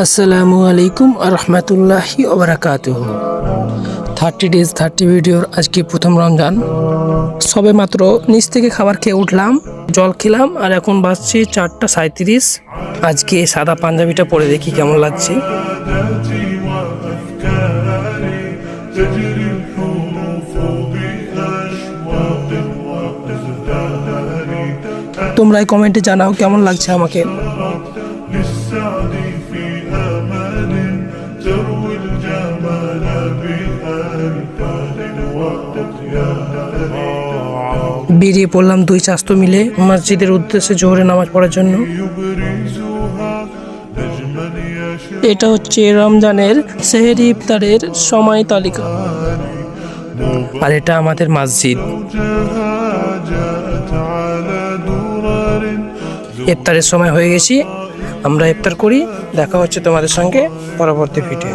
আসসালামু আলাইকুম রহমতুল্লাহি ওবারাকাতুহু। 30 ডেজ 30 ভিডিওর আজকে প্রথম রমজান। সবে মাত্র নিচ থেকে খাবার খেয়ে উঠলাম, জল খেলাম, আর এখন বাজছে 4:37। আজকে সাদা পাঞ্জাবিটা পরে দেখি কেমন লাগছে। তোমরা কমেন্টে জানাও কেমন লাগছে আমাকে। বেরিয়ে পড়লাম দুই স্বাস্থ্য মিলে মসজিদের উদ্দেশ্যে জোহরে নামাজ পড়ার জন্য। এটা হচ্ছে রমজানের সেহরি ইফতারের সময় তালিকা, আর এটা আমাদের মসজিদ। ইফতারের সময় হয়ে গেছি, আমরা ইফতার করি। দেখা হচ্ছে তোমাদের সঙ্গে পরবর্তী ভিডিও।